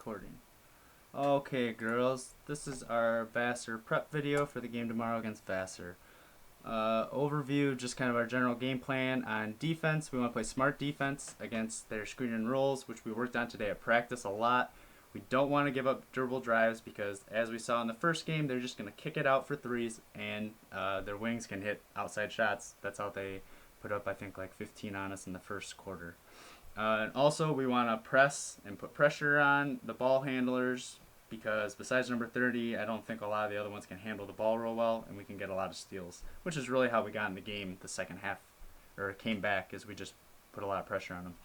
recording. Okay, girls, this is our Vassar Prep video for the game tomorrow against Vassar. Overview, just kind of our general game plan on defense. We want to play smart defense against their screen and rolls, which we worked on today at practice a lot. We don't want to give up dribble drives because, as we saw in the first game, they're just going to kick it out for threes, and their wings can hit outside shots. That's how they put up, I think, like 15 on us in the first quarter. And also, we want to press and put pressure on the ball handlers because besides number 30, I don't think a lot of the other ones can handle the ball real well, and we can get a lot of steals, which is really how we got in the game the second half, or came back, is we just put a lot of pressure on them.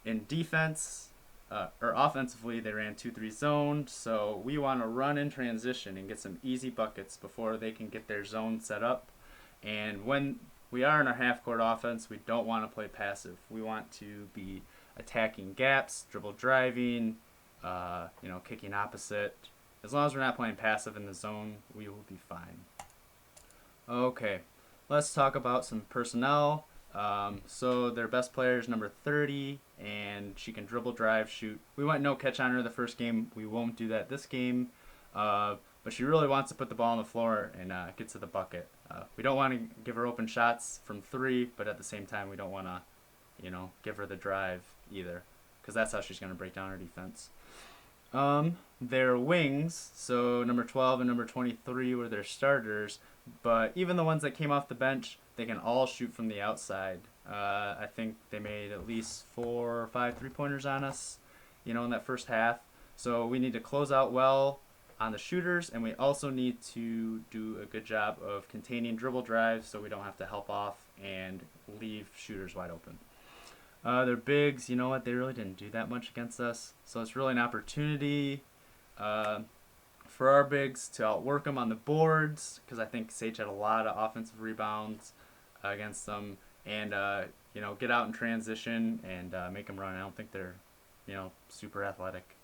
In defense, or offensively, they ran 2-3 zone, so we want to run in transition and get some easy buckets before they can get their zone set up. And when we are in our half-court offense, we don't want to play passive. We want to be attacking gaps, dribble driving, kicking opposite. As long as we're not playing passive in the zone, we will be fine. Okay, let's talk about some personnel. So their best player is number 30, and she can dribble, drive, shoot. We went no catch on her the first game. We won't do that this game. But she really wants to put the ball on the floor and get to the bucket. We don't want to give her open shots from 3, but at the same time, we don't want to, give her the drive either, because that's how she's going to break down her defense. Their wings, so number 12 and number 23 were their starters, but even the ones that came off the bench, they can all shoot from the outside. I think they made at least 4 or 5 3-pointers on us, in that first half. So we need to close out well on the shooters, and we also need to do a good job of containing dribble drives so we don't have to help off and leave shooters wide open. Their bigs, they really didn't do that much against us, so it's really an opportunity for our bigs to outwork them on the boards, because I think Sage had a lot of offensive rebounds against them, and get out in transition and make them run. I don't think they're super athletic.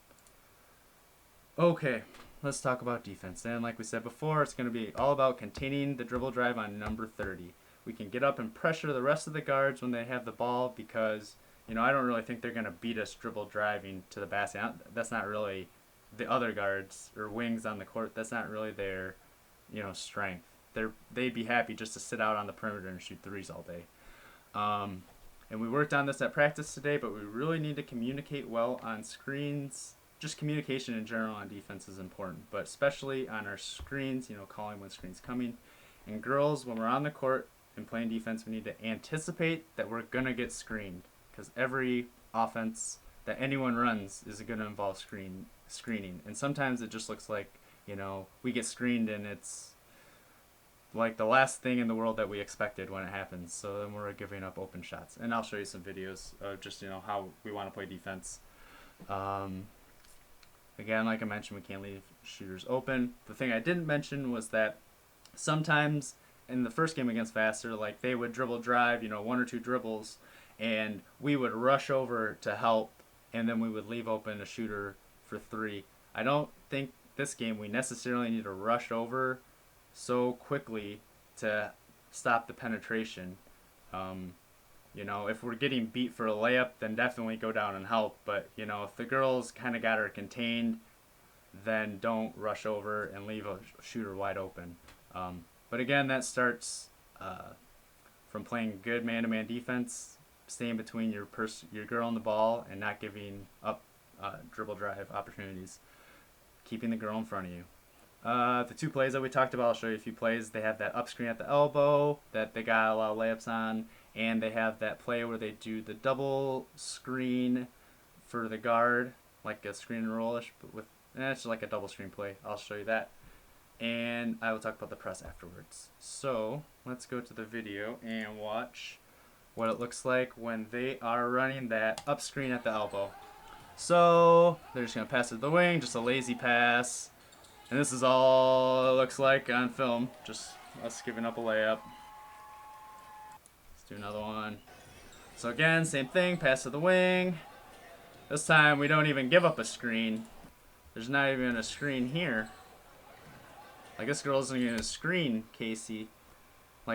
Okay, let's talk about defense. And like we said before, it's going to be all about containing the dribble drive on number 30. We can get up and pressure the rest of the guards when they have the ball because, I don't really think they're going to beat us dribble driving to the basket. That's not really the other guards or wings on the court. That's not really their, strength. They'd be happy just to sit out on the perimeter and shoot threes all day. And we worked on this at practice today, but we really need to communicate well on screens. Just communication in general on defense is important, but especially on our screens, calling when screen's coming. And girls, when we're on the court and playing defense, we need to anticipate that we're going to get screened, because every offense that anyone runs is going to involve screening. And sometimes it just looks like, we get screened and it's like the last thing in the world that we expected when it happens. So then we're giving up open shots. And I'll show you some videos of just, how we want to play defense. Again, like I mentioned, we can't leave shooters open. The thing I didn't mention was that sometimes in the first game against Vassar, they would dribble drive, 1 or 2 dribbles, and we would rush over to help, and then we would leave open a shooter for 3. I don't think this game we necessarily need to rush over so quickly to stop the penetration. If we're getting beat for a layup, then definitely go down and help. But, if the girls kind of got her contained, then don't rush over and leave a shooter wide open. But again, that starts from playing good man-to-man defense, staying between your girl and the ball, and not giving up dribble drive opportunities, keeping the girl in front of you. The 2 plays that we talked about, I'll show you a few plays. They have that up screen at the elbow that they got a lot of layups on, and they have that play where they do the double screen for the guard, like a screen and roll-ish, but it's like a double screen play. I'll show you that, and I will talk about the press afterwards. So let's go to the video and watch what it looks like when they are running that up screen at the elbow. So they're just going to pass it to the wing, just a lazy pass. And this is all it looks like on film, just us giving up a layup. Let's do another one. So again, same thing, pass to the wing. This time we don't even give up a screen. There's not even a screen here. This girl isn't even a screen Casey.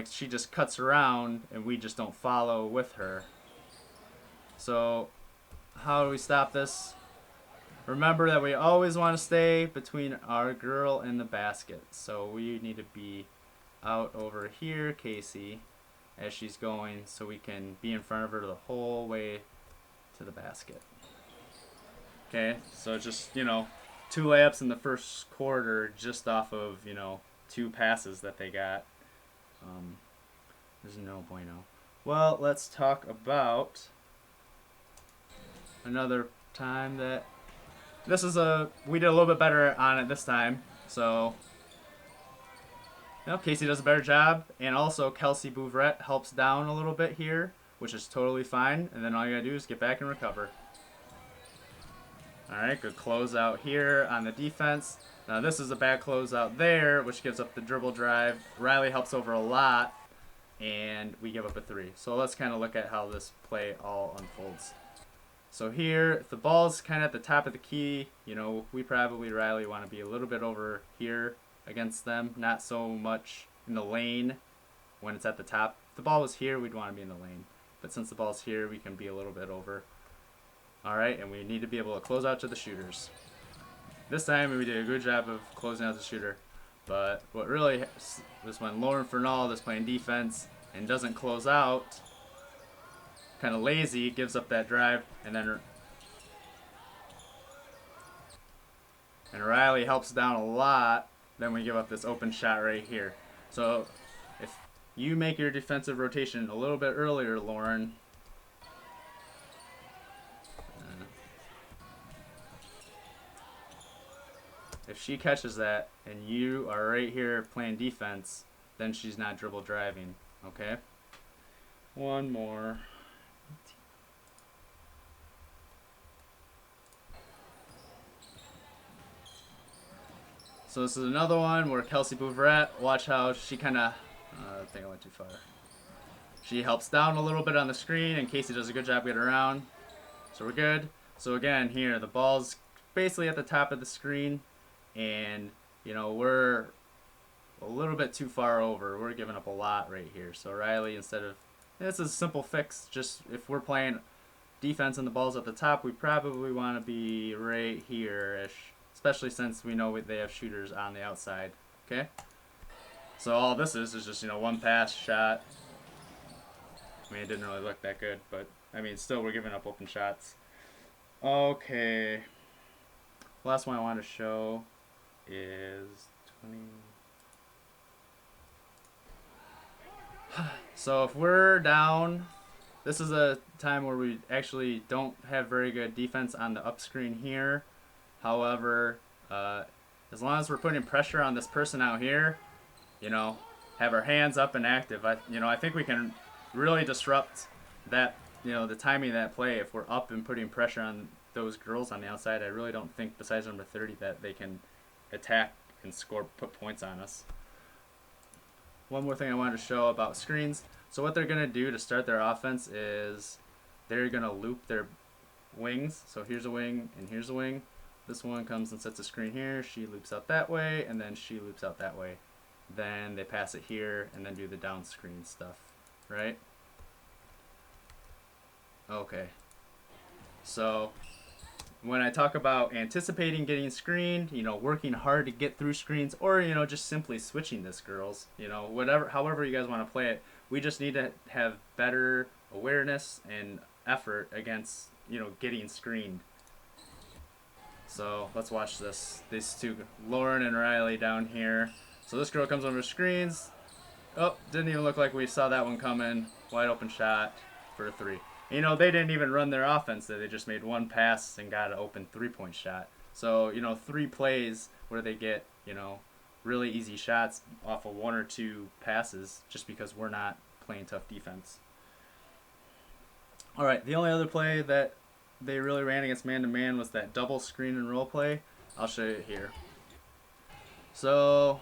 She just cuts around and we just don't follow with her. So how do we stop this? Remember that we always want to stay between our girl and the basket. So we need to be out over here, Casey, as she's going, so we can be in front of her the whole way to the basket. Okay, so just, 2 layups in the first quarter just off of, 2 passes that they got. There's no bueno. Well, let's talk about another time that we did a little bit better on it this time. So, Casey does a better job, and also Kelsey Bouvret helps down a little bit here, which is totally fine. And then all you gotta do is get back and recover. All right, good closeout here on the defense. Now this is a bad closeout there, which gives up the dribble drive. Riley helps over a lot, and we give up a 3. So let's kind of look at how this play all unfolds. So here, if the ball's kind of at the top of the key, we probably, Riley, want to be a little bit over here against them, not so much in the lane when it's at the top. If the ball was here, we'd want to be in the lane. But since the ball's here, we can be a little bit over. All right, and we need to be able to close out to the shooters. This time, we did a good job of closing out the shooter. But what really was when Lauren Fernald is playing defense and doesn't close out, kind of lazy, gives up that drive, and Riley helps down a lot. Then we give up this open shot right here. So if you make your defensive rotation a little bit earlier, Lauren, if she catches that and you are right here playing defense, then she's not dribble driving. Okay? One more. So this is another one where Kelsey Bouvret, watch how she kind of, I think I went too far. She helps down a little bit on the screen, and Casey does a good job getting around. So we're good. So again, here, the ball's basically at the top of the screen, and, we're a little bit too far over. We're giving up a lot right here. So Riley, this is a simple fix. Just if we're playing defense and the ball's at the top, we probably want to be right here-ish. Especially since we know they have shooters on the outside. Okay? So all this is just, one pass shot. I mean, it didn't really look that good, but, still we're giving up open shots. Okay. Last one I want to show is 20. So if we're down, this is a time where we actually don't have very good defense on the up screen here. However, as long as we're putting pressure on this person out here, have our hands up and active, I think we can really disrupt that, the timing of that play if we're up and putting pressure on those girls on the outside. I really don't think, besides number 30, that they can attack and put points on us. One more thing I wanted to show about screens. So what they're going to do to start their offense is they're going to loop their wings. So here's a wing and here's a wing. This one comes and sets a screen here. She loops out that way, and then she loops out that way. Then they pass it here, and then do the down screen stuff, right? Okay. So when I talk about anticipating getting screened, working hard to get through screens, or, just simply switching this, girls, however you guys want to play it, we just need to have better awareness and effort against, getting screened. So let's watch this. These two, Lauren and Riley, down here. So this girl comes over screens. Oh, didn't even look like we saw that one coming. Wide open shot for a 3. They didn't even run their offense. They just made one pass and got an open 3-point shot. So, 3 plays where they get, really easy shots off of 1 or 2 passes just because we're not playing tough defense. All right, the only other play that they really ran against man-to-man was that double screen and roll play. I'll show you it here. So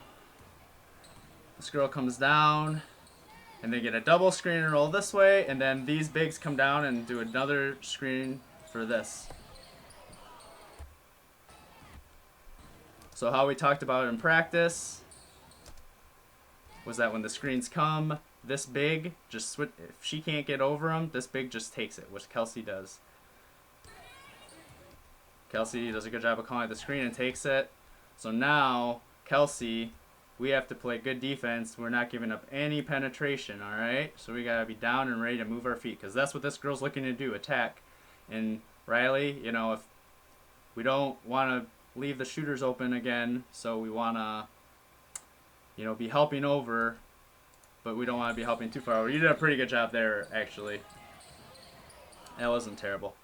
this girl comes down, and they get a double screen and roll this way, and then these bigs come down and do another screen for this. So how we talked about it in practice was that when the screens come, this big just switch. If she can't get over them, this big just takes it, which Kelsey does. Kelsey does a good job of calling the screen and takes it. So now, Kelsey, we have to play good defense. We're not giving up any penetration, all right? So we got to be down and ready to move our feet because that's what this girl's looking to do, attack. And Riley, you know, if we don't want to leave the shooters open again, so we want to, you know, be helping over, but we don't want to be helping too far over. You did a pretty good job there, actually. That wasn't terrible.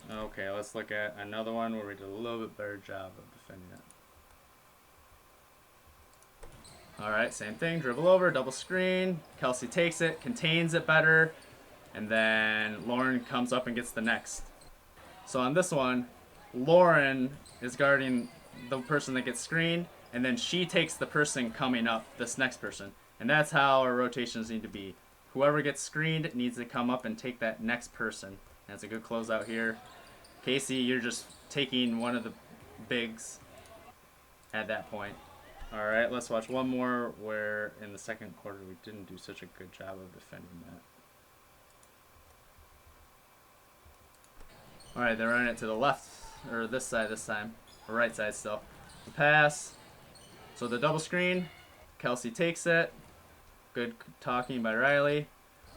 Okay, let's look at another one where we did a little bit better job of defending it. Alright, same thing. Dribble over, double screen. Kelsey takes it, contains it better, and then Lauren comes up and gets the next. So on this one, Lauren is guarding the person that gets screened, and then she takes the person coming up, this next person. And that's how our rotations need to be. Whoever gets screened needs to come up and take that next person. That's a good closeout here. Casey, you're just taking one of the bigs at that point. Alright, let's watch one more where in the second quarter we didn't do such a good job of defending that. Alright, they're running it to the left, or this side this time. Or right side still. The pass. So the double screen. Kelsey takes it. Good talking by Riley.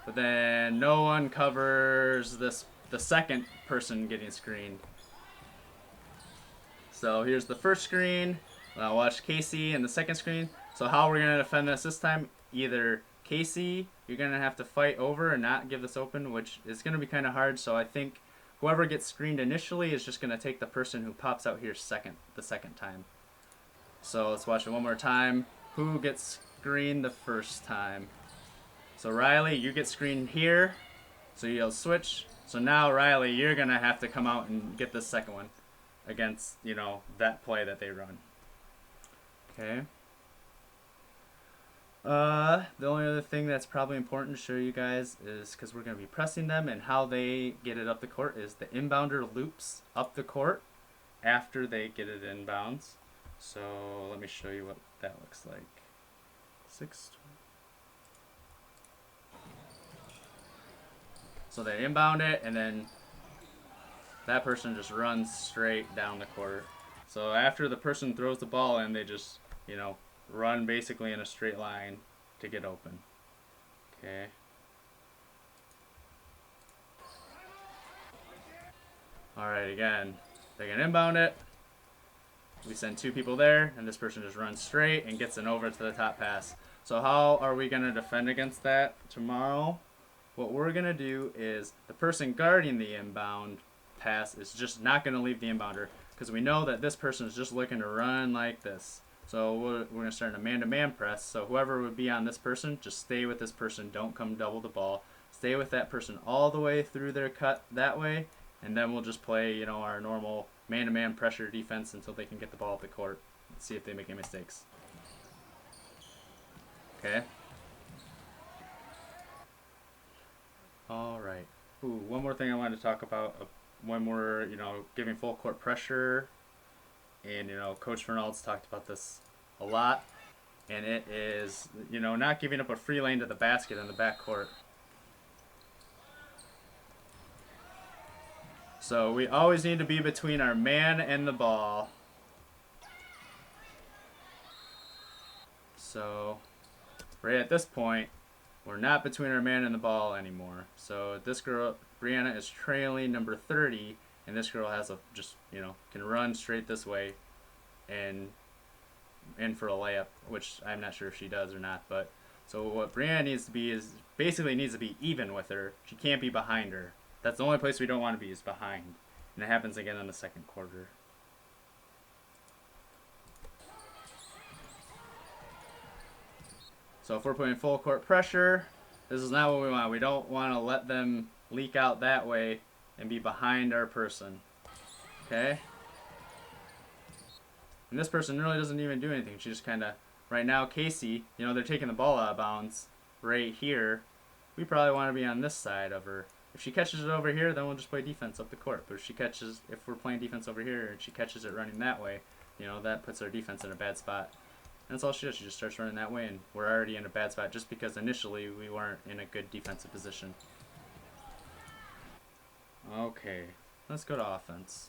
But then no one covers the second person getting screened. So here's the first screen. Now watch Casey in the second screen. So how we're going to defend this time, either Casey, you're going to have to fight over and not give this open, which is going to be kind of hard. So I think whoever gets screened initially is just going to take the person who pops out here the second time. So let's watch it one more time. Who gets screened the first time? So Riley, you get screened here. So you'll switch. So now Riley, you're going to have to come out and get the second one against, you know, that play that they run. Okay. The only other thing that's probably important to show you guys is, because we're going to be pressing them, and how they get it up the court is the inbounder loops up the court after they get it inbounds. So let me show you what that looks like. 6. So they inbound it, and then that person just runs straight down the court. So after the person throws the ball in, they just, you know, run basically in a straight line to get open. Okay. Alright, again, they can inbound it. We send 2 people there, and this person just runs straight and gets an over to the top pass. So how are we going to defend against that tomorrow? What we're going to do is the person guarding the inbound pass is just not going to leave the inbounder, because we know that this person is just looking to run like this. So we're going to start a man-to-man press. So whoever would be on this person, just stay with this person. Don't come double the ball. Stay with that person all the way through their cut that way, and then we'll just play, you know, our normal man-to-man pressure defense until they can get the ball up the court and see if they make any mistakes. Okay. All right. Ooh, one more thing I wanted to talk about when we're, you know, giving full court pressure. And, you know, Coach Fernald's talked about this a lot. And it is, you know, not giving up a free lane to the basket in the backcourt. So we always need to be between our man and the ball. So right at this point, we're not between our man and the ball anymore. So this girl, Brianna, is trailing number 30. And this girl has just, you know, can run straight this way and in for a layup, which I'm not sure if she does or not. But so what Brianna needs to be is basically needs to be even with her. She can't be behind her. That's the only place we don't want to be, is behind. And it happens again in the second quarter. So if we're putting full court pressure, this is not what we want. We don't want to let them leak out that way and be behind our person. Okay? And this person really doesn't even do anything. She just kind of, right now, Casey, you know, they're taking the ball out of bounds right here. We probably want to be on this side of her. If she catches it over here, then we'll just play defense up the court. But if we're playing defense over here and she catches it running that way, you know, that puts our defense in a bad spot. And that's all she does. She just starts running that way, and we're already in a bad spot just because initially we weren't in a good defensive position. Okay, let's go to offense.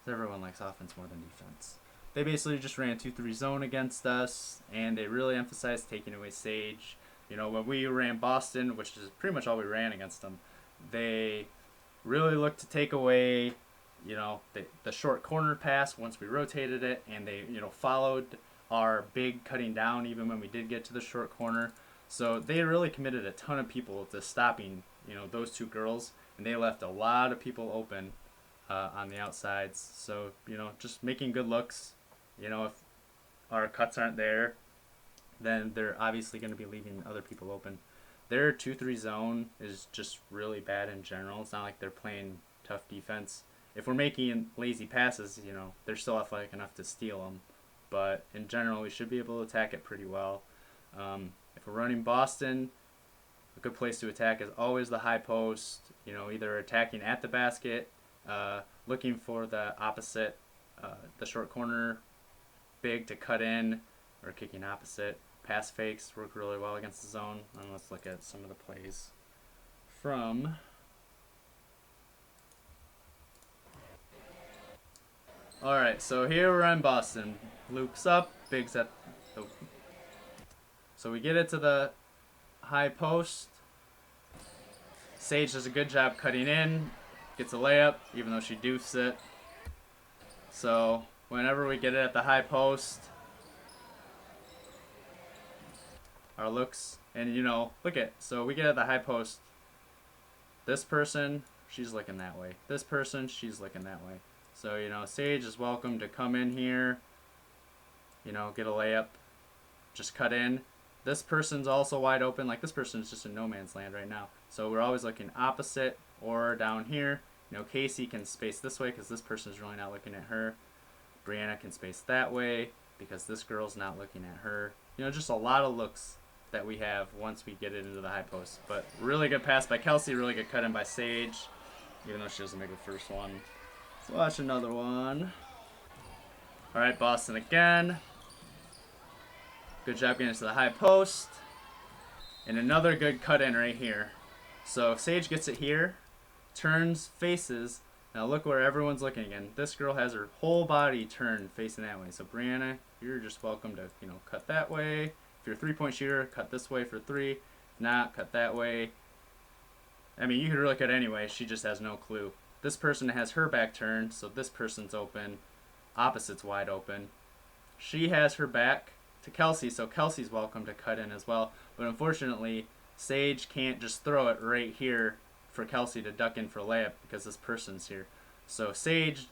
Everyone likes offense more than defense. They basically just ran 2-3 zone against us, and they really emphasized taking away Sage. You know, when we ran Boston, which is pretty much all we ran against them, they really looked to take away, you know, the short corner pass once we rotated it, and they, you know, followed our big cutting down even when we did get to the short corner. So they really committed a ton of people to stopping, you know, those two girls, and they left a lot of people open on the outsides. So, you know, just making good looks. You know, if our cuts aren't there, then they're obviously going to be leaving other people open. Their 2-3 zone is just really bad in general. It's not like they're playing tough defense. If we're making lazy passes, you know, they're still athletic enough to steal them. But in general, we should be able to attack it pretty well. If we're running Boston, a good place to attack is always the high post. You know, either attacking at the basket, looking for the opposite, the short corner big to cut in, or kicking opposite. Pass fakes work really well against the zone. And let's look at some of the plays from Alright, so here we're in Boston. Luke's up, Big's at the... So we get it to the high post. Sage does a good job cutting in, gets a layup, even though she doofs it. So whenever we get it at the high post, our looks, and you know, look at, so we get it at the high post. This person, she's looking that way. This person, she's looking that way. So, you know, Sage is welcome to come in here, you know, get a layup, just cut in. This person's also wide open. Like, this person's just in no man's land right now. So we're always looking opposite or down here. You know, Casey can space this way because this person's really not looking at her. Brianna can space that way because this girl's not looking at her. You know, just a lot of looks that we have once we get it into the high post. But really good pass by Kelsey, really good cut in by Sage, even though she doesn't make the first one. Let's watch another one. Alright, Boston again. Good job getting to the high post. And another good cut in right here. So Sage gets it here, turns, faces. Now look where everyone's looking again. This girl has her whole body turned facing that way. So Brianna, you're just welcome to, you know, cut that way. If you're a three-point shooter, cut this way for three. If not, cut that way. I mean, you could really cut anyway. She just has no clue. This person has her back turned, so this person's open. Opposite's wide open. She has her back to Kelsey, so Kelsey's welcome to cut in as well. But unfortunately, Sage can't just throw it right here for Kelsey to duck in for a layup because this person's here. So Sage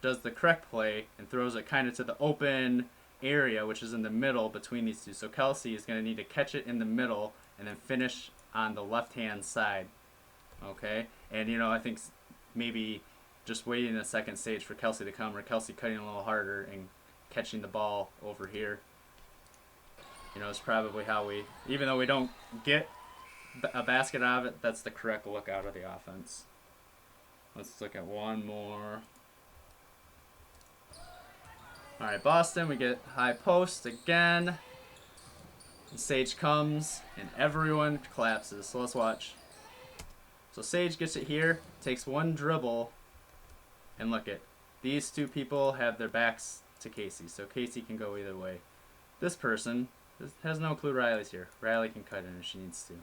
does the correct play and throws it kind of to the open area, which is in the middle between these two. So Kelsey is going to need to catch it in the middle and then finish on the left-hand side. Okay? And, you know, I think maybe just waiting a second Sage for Kelsey to come, or Kelsey cutting a little harder and catching the ball over here. You know, it's probably how we, even though we don't get a basket out of it, that's the correct look out of the offense. Let's look at one more. Alright, Boston, we get high post again. Sage comes, and everyone collapses. So let's watch. So Sage gets it here, takes one dribble, and look at, these two people have their backs to Casey, so Casey can go either way. This person has no clue Riley's here. Riley can cut in if she needs to.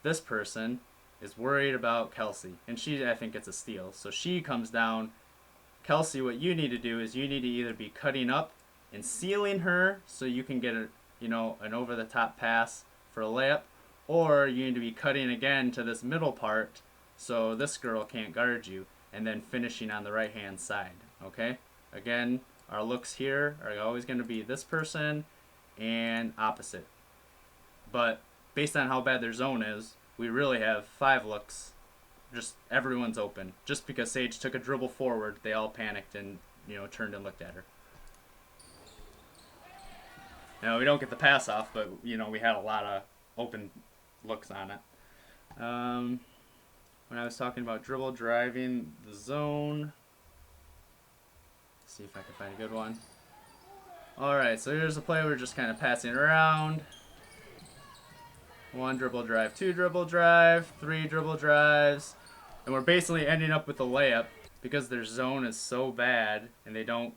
This person is worried about Kelsey, and she, I think, gets a steal. So she comes down. Kelsey, what you need to do is you need to either be cutting up and sealing her so you can get a, you know, an over-the-top pass for a layup, or you need to be cutting again to this middle part so this girl can't guard you, and then finishing on the right-hand side, okay? Again, our looks here are always going to be this person and opposite. But based on how bad their zone is, we really have 5 looks. Just everyone's open. Just because Sage took a dribble forward, they all panicked and, you know, turned and looked at her. Now, we don't get the pass off, but, you know, we had a lot of open looks on it. When I was talking about dribble driving the zone, let's see if I can find a good one. Alright, so here's a play we're just kind of passing around. 1 dribble drive, 2 dribble drive, 3 dribble drives. And we're basically ending up with a layup because their zone is so bad and they don't,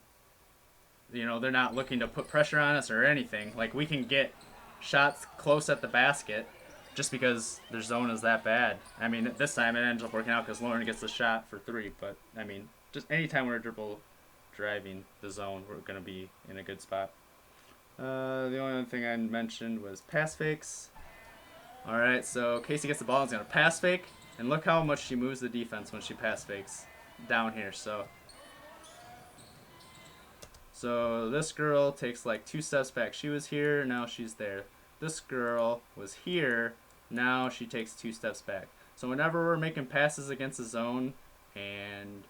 they're not looking to put pressure on us or anything. Like, we can get shots close at the basket just because their zone is that bad. I mean, this time it ends up working out because Lauren gets the shot for 3. But, I mean, just anytime we're dribble driving the zone, we're going to be in a good spot. The only other thing I mentioned was pass fakes. Alright, so Casey gets the ball and is going to pass fake. And look how much she moves the defense when she pass fakes down here. So this girl takes like 2 steps back. She was here, now she's there. This girl was here, now she takes 2 steps back. So whenever we're making passes against the zone and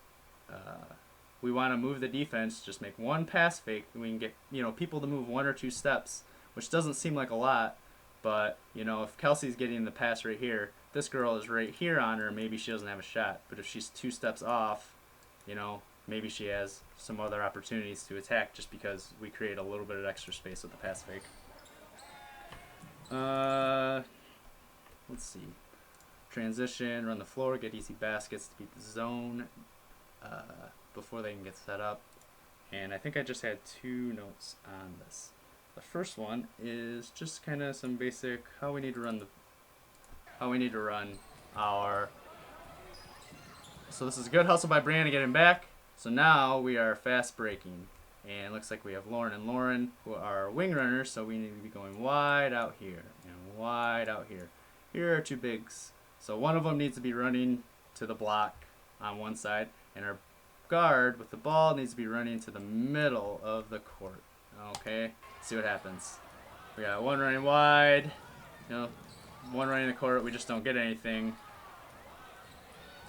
we want to move the defense, just make 1 pass fake and we can get people to move 1 or 2 steps, which doesn't seem like a lot, but if Kelsey's getting the pass right here, this girl is right here on her, maybe she doesn't have a shot. But if she's 2 steps off, maybe she has some other opportunities to attack just because we create a little bit of extra space with the pass fake. Let's see. Transition, run the floor, get easy baskets to beat the zone before they can get set up. And I think I just had 2 notes on this. The first one is just kind of some basic how we need to run our. So this is a good hustle by Brianna getting back. So now we are fast breaking. And it looks like we have Lauren and Lauren who are wing runners, so we need to be going wide out here and wide out here. Here are 2 bigs. So one of them needs to be running to the block on one side, and our guard with the ball needs to be running to the middle of the court. Okay, let's see what happens. We got 1 running wide, 1 running the court, we just don't get anything.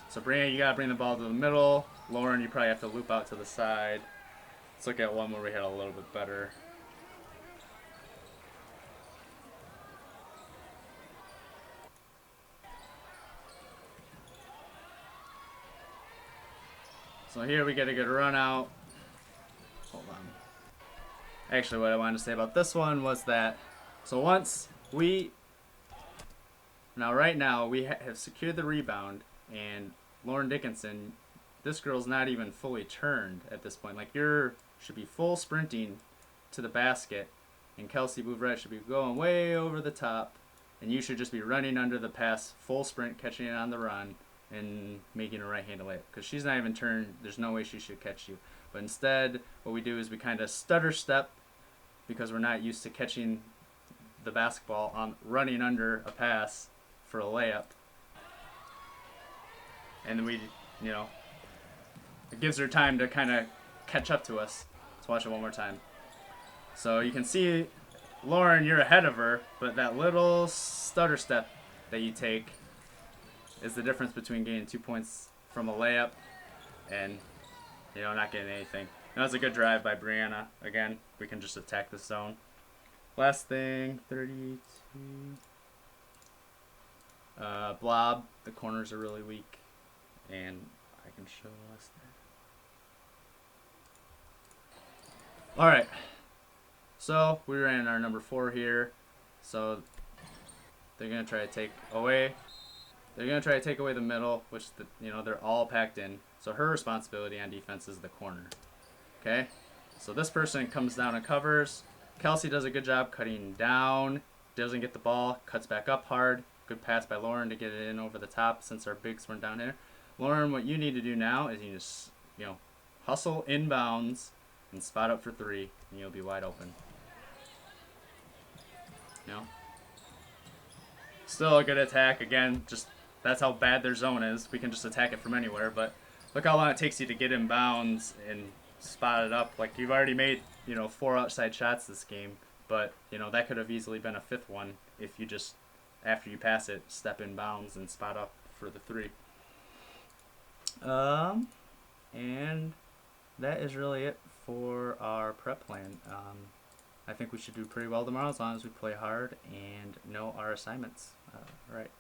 So Brianna, you gotta bring the ball to the middle. Lauren, you probably have to loop out to the side. Let's look at one where we had a little bit better. So here we get a good run out. Hold on. Actually, what I wanted to say about this one was that, so once right now we have secured the rebound, and Lauren Dickinson, this girl's not even fully turned at this point. Like, should be full sprinting to the basket, and Kelsey Move Right should be going way over the top, and you should just be running under the pass, full sprint, catching it on the run, and making a right-handed layup. Because she's not even turned, there's no way she should catch you. But instead, what we do is we kind of stutter step, because we're not used to catching the basketball on running under a pass for a layup. And then we, it gives her time to kind of catch up to us. Let's watch it one more time. So you can see, Lauren, you're ahead of her, but that little stutter step that you take is the difference between getting 2 points from a layup and, not getting anything. That was a good drive by Brianna. Again, we can just attack the zone. Last thing, 32. Blob, the corners are really weak, and I can show us that. Alright, so we ran our number 4 here. So they're going to try to take away. They're going to try to take away the middle, which they're all packed in. So her responsibility on defense is the corner. Okay, so this person comes down and covers. Kelsey does a good job cutting down, doesn't get the ball, cuts back up hard. Good pass by Lauren to get it in over the top since our bigs weren't down here. Lauren, what you need to do now is you just, hustle inbounds and spot up for 3, and you'll be wide open. Still a good attack. Again, just that's how bad their zone is. We can just attack it from anywhere, but look how long it takes you to get inbounds and spot it up. Like, you've already made, 4 outside shots this game, but, that could have easily been a 5th one if you just, after you pass it, step in bounds and spot up for the 3. And that is really it for our prep plan. I think we should do pretty well tomorrow as long as we play hard and know our assignments. Right.